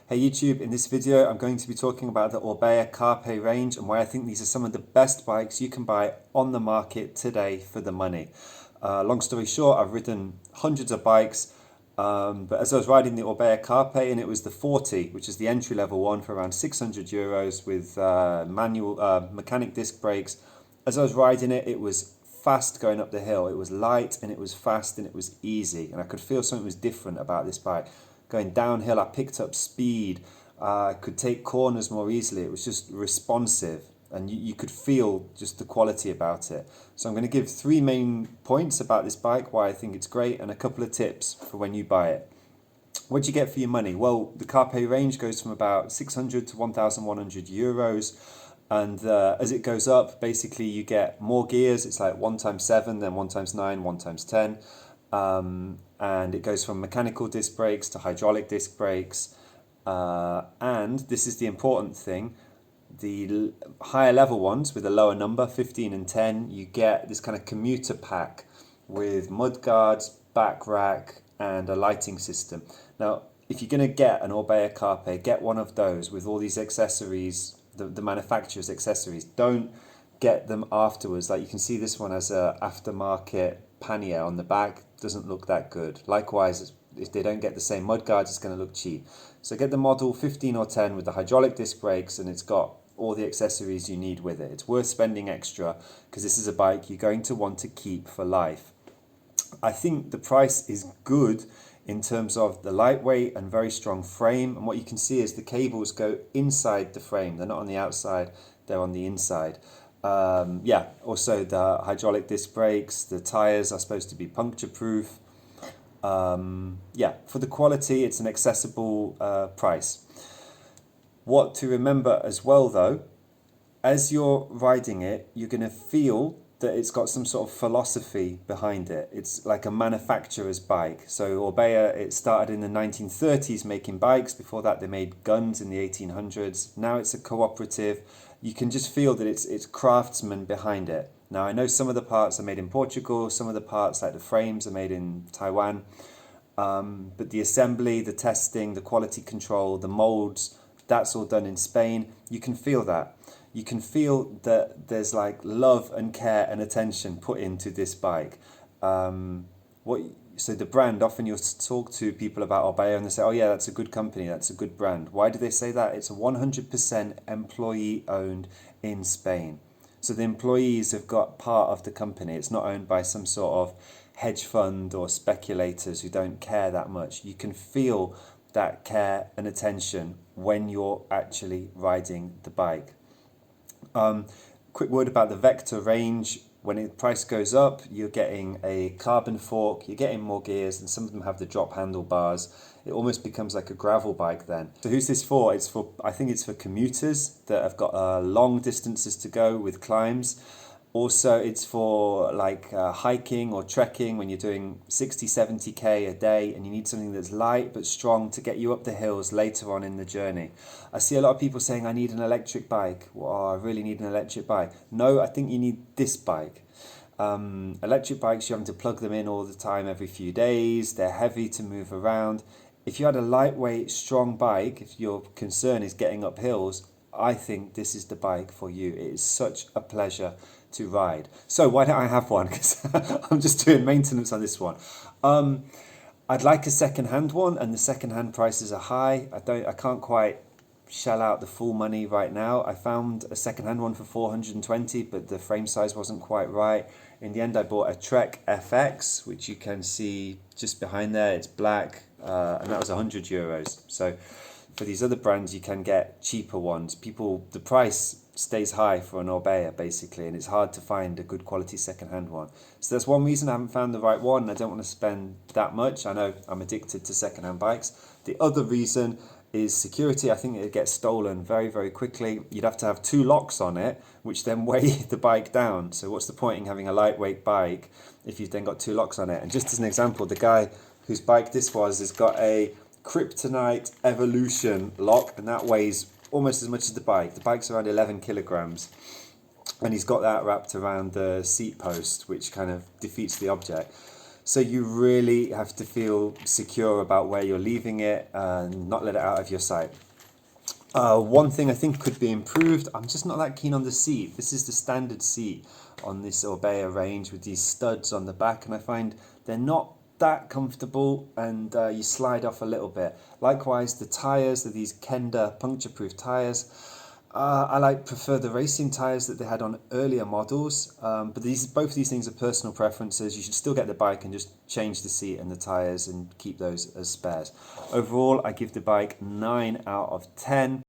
Hey YouTube, in this video I'm going to be talking about the Orbea Carpe range and why I think these are some of the best bikes you can buy on the market today for the money. Long story short, I've ridden hundreds of bikes, but as I was riding the Orbea Carpe, and it was the 40, which is the entry level one for around €600 with mechanic disc brakes. As I was riding it, it was fast going up the hill. It was light and it was fast and it was easy, and I could feel something was different about this bike. Going downhill, I picked up speed. I could take corners more easily. It was just responsive, and you could feel just the quality about it. So I'm going to give 3 main points about this bike, why I think it's great, and a couple of tips for when you buy it. What do you get for your money? Well, the Carpe range goes from about 600 to €1,100. And as it goes up, basically you get more gears. It's like 1x7, then 1x9, 1x10. And it goes from mechanical disc brakes to hydraulic disc brakes. And this is the important thing, the higher level ones with a lower number, 15 and 10, you get this kind of commuter pack with mud guards, back rack, and a lighting system. Now, if you're going to get an Orbea Carpe, get one of those with all these accessories, the manufacturer's accessories. Don't get them afterwards. Like you can see, this one has a aftermarket pannier on the back. Doesn't look that good. Likewise, if they don't get the same mud guards, it's going to look cheap. So get the model 15 or 10 with the hydraulic disc brakes, and it's got all the accessories you need with it. It's worth spending extra because this is a bike you're going to want to keep for life. I think the price is good in terms of the lightweight and very strong frame, and what you can see is the cables go inside the frame. They're not on the outside, they're on the inside. Also the hydraulic disc brakes, the tires are supposed to be puncture proof. For the quality, it's an accessible price. What to remember as well though, as you're riding it, you're going to feel that it's got some sort of philosophy behind it. It's like a manufacturer's bike. So Orbea, it started in the 1930s making bikes. Before that, they made guns in the 1800s. Now it's a cooperative. You can just feel that it's craftsmen behind it. Now, I know some of the parts are made in Portugal, some of the parts, like the frames, are made in Taiwan. But the assembly, the testing, the quality control, the molds, that's all done in Spain. You can feel that. You can feel that there's like love and care and attention put into this bike. So the brand, often you'll talk to people about Orbea and they say, oh yeah, that's a good company, that's a good brand. Why do they say that? It's a 100% employee owned in Spain. So the employees have got part of the company. It's not owned by some sort of hedge fund or speculators who don't care that much. You can feel that care and attention when you're actually riding the bike. Quick word about the Vector range. When the price goes up, you're getting a carbon fork, you're getting more gears, and some of them have the drop handlebars. It almost becomes like a gravel bike then. So who's this for? I think it's for commuters that have got long distances to go with climbs. Also, it's for like hiking or trekking when you're doing 60, 70k a day and you need something that's light but strong to get you up the hills later on in the journey. I see a lot of people saying, I need an electric bike. Well, I really need an electric bike. No, I think you need this bike. Electric bikes, you're having to plug them in all the time every few days. They're heavy to move around. If you had a lightweight, strong bike, if your concern is getting up hills, I think this is the bike for you. It is such a pleasure to ride. So why don't I have one? Because I'm just doing maintenance on this one. I'd like a second-hand one, and the second-hand prices are high. I can't quite shell out the full money right now. I found a second-hand one for 420, but the frame size wasn't quite right. In the end, I bought a Trek FX, which you can see just behind there. It's black, and that was €100. So for these other brands, you can get cheaper ones. The price stays high for an Orbea basically, and it's hard to find a good quality second-hand one. So that's one reason I haven't found the right one. I don't want to spend that much. I know I'm addicted to second-hand bikes. The other reason is security. I think it gets stolen very, very quickly. You'd have to have 2 locks on it, which then weigh the bike down. So what's the point in having a lightweight bike if you've then got 2 locks on it? And just as an example, the guy whose bike this was has got a Kryptonite Evolution lock, and that weighs almost as much as the bike. The bike's around 11 kilograms, and he's got that wrapped around the seat post, which kind of defeats the object. So you really have to feel secure about where you're leaving it and not let it out of your sight. One thing I think could be improved, I'm just not that keen on the seat. This is the standard seat on this Orbea range with these studs on the back, and I find they're not that comfortable, and you slide off a little bit. Likewise, the tyres are these Kenda puncture-proof tyres. I prefer the racing tyres that they had on earlier models, but both of these things are personal preferences. You should still get the bike and just change the seat and the tyres and keep those as spares. Overall, I give the bike 9 out of 10.